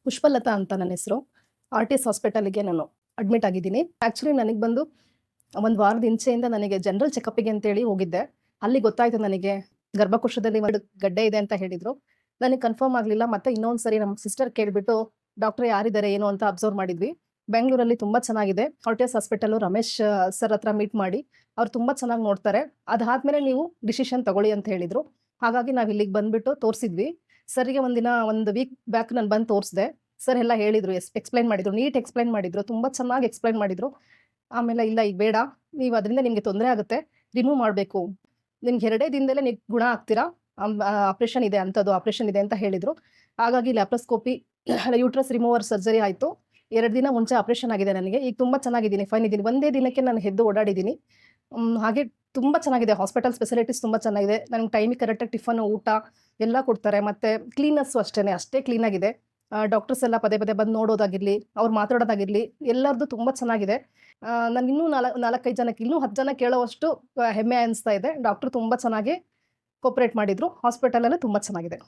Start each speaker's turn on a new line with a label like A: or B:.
A: ಪುಷ್ಪಲತಾ ಅಂತ ನನ್ನ ಹೆಸರು. ಆರ್.ಟಿ.ಎಸ್ ಹಾಸ್ಪಿಟಲ್‌ಗೆ ನಾನು ಅಡ್ಮಿಟ್ ಆಗಿದ್ದೀನಿ. ಆಕ್ಚುಲಿ ನನಗೆ ಬಂದು ಒಂದು ವಾರದ ಇಂಚೆಯಿಂದ ನನಗೆ ಜನರಲ್ ಚೆಕಪ್‌ಗೆ ಅಂತೇಳಿ ಹೋಗಿದ್ದೆ. ಅಲ್ಲಿ ಗೊತ್ತಾಯ್ತು ನನಗೆ ಗರ್ಭಕೋಶದಲ್ಲಿ ಒಂದು ಗಡ್ಡೆ ಇದೆ ಅಂತ ಹೇಳಿದ್ರು. ನನಗೆ ಕನ್ಫರ್ಮ್ ಆಗಲಿಲ್ಲ. ಮತ್ತೆ ಇನ್ನೊಂದು ಸರಿ ನಮ್ಮ ಸಿಸ್ಟರ್ ಕೇಳ್ಬಿಟ್ಟು ಡಾಕ್ಟರ್ ಯಾರಿದ್ದಾರೆ ಏನು ಅಂತ ಅಬ್ಸರ್ವ್ ಮಾಡಿದ್ವಿ. ಬೆಂಗಳೂರಲ್ಲಿ ತುಂಬಾ ಚೆನ್ನಾಗಿದೆ. ಆರ್.ಟಿ.ಎಸ್ ಹಾಸ್ಪಿಟಲ್ ರಮೇಶ್ ಸರ್ ಹತ್ರ ಮೀಟ್ ಮಾಡಿ ಅವ್ರು ತುಂಬಾ ಚೆನ್ನಾಗಿ ನೋಡ್ತಾರೆ. ಅದಾದ್ಮೇಲೆ ನೀವು ಡಿಸಿಷನ್ ತಗೊಳ್ಳಿ ಅಂತ ಹೇಳಿದ್ರು. ಹಾಗಾಗಿ ನಾವು ಇಲ್ಲಿಗೆ ಬಂದ್ಬಿಟ್ಟು ತೋರಿಸಿದ್ವಿ. ಸರ್‌ಗೆ ಒಂದಿನ ಒಂದು ವೀಕ್ ಬ್ಯಾಕ್ ನಾನು ಬಂದು ತೋರಿಸಿದೆ. ಸರ್ ಎಲ್ಲ ಹೇಳಿದ್ರು, ಎಕ್ಸ್‌ಪ್ಲೈನ್ ಮಾಡಿದ್ರು. ನೀಟ್ ಎಕ್ಸ್‌ಪ್ಲೈನ್ ಮಾಡಿದ್ರು. ತುಂಬಾ ಚೆನ್ನಾಗಿ ಎಕ್ಸ್‌ಪ್ಲೈನ್ ಮಾಡಿದ್ರು. ಆಮೇಲೆ ಇಲ್ಲ ಈಗ ಬೇಡ. ನೀವು ಅದರಿಂದ ನಿಮ್ಗೆ ತೊಂದರೆ ಆಗುತ್ತೆ. ರಿಮೂವ್ ಮಾಡಬೇಕು. ನಿಮ್ಗೆ 2 ದಿನದಲ್ಲೇ ನೀವು ಗುಣ ಆಗ್ತೀರಾ. ಆಪರೇಷನ್ ಇದೆ ಅಂಥದ್ದು ಆಪರೇಷನ್ ಇದೆ ಅಂತ ಹೇಳಿದ್ರು. ಹಾಗಾಗಿ ಲ್ಯಾಪ್ರೋಸ್ಕೋಪಿ ಯೂಟ್ರಸ್ ರಿಮೂವರ್ ಸರ್ಜರಿ ಆಯ್ತು. 2 ದಿನ ಮುಂಚೆ ಆಪರೇಷನ್ ಆಗಿದೆ ನನಗೆ. ಈಗ ತುಂಬಾ ಚೆನ್ನಾಗಿದ್ದೀನಿ, ಫೈನ್ ಇದ್ದೀನಿ. ಒಂದೇ ದಿನಕ್ಕೆ ನಾನು ಎದ್ದು ಓಡಾಡಿದ್ದೀನಿ. ಹಾಗೆ ತುಂಬಾ ಚೆನ್ನಾಗಿದೆ. ಹಾಸ್ಪಿಟಲ್ ಫೆಸಿಲಿಟೀಸ್ ತುಂಬಾ ಚೆನ್ನಾಗಿದೆ. ನನಗೆ ಟೈಮಿಗೆ ಕರೆಕ್ಟಾಗಿ ಟಿಫನ್, ಊಟ ಎಲ್ಲ ಕೊಡ್ತಾರೆ. ಮತ್ತೆ ಕ್ಲೀನ್ನೆಸ್ಸು ಅಷ್ಟೇ ಕ್ಲೀನ್ ಆಗಿದೆ. ಡಾಕ್ಟರ್ಸ್ ಎಲ್ಲ ಪದೇ ಪದೇ ಬಂದು ನೋಡೋದಾಗಿರ್ಲಿ, ಅವ್ರು ಮಾತಾಡೋದಾಗಿರ್ಲಿ ಎಲ್ಲರದ್ದು ತುಂಬಾ ಚೆನ್ನಾಗಿದೆ. ನಾನು ಇನ್ನೂ 4-5 ಜನಕ್ಕೆ ಇನ್ನೂ 10 ಜನ ಕೇಳೋವಷ್ಟು ಹೆಮ್ಮೆ ಅನಿಸ್ತಾ ಇದೆ. ಡಾಕ್ಟರ್ ತುಂಬಾ ಚೆನ್ನಾಗಿ ಕೋಪರೇಟ್ ಮಾಡಿದ್ರು. ಹಾಸ್ಪಿಟಲ್ ಎಲ್ಲ ತುಂಬಾ ಚೆನ್ನಾಗಿದೆ.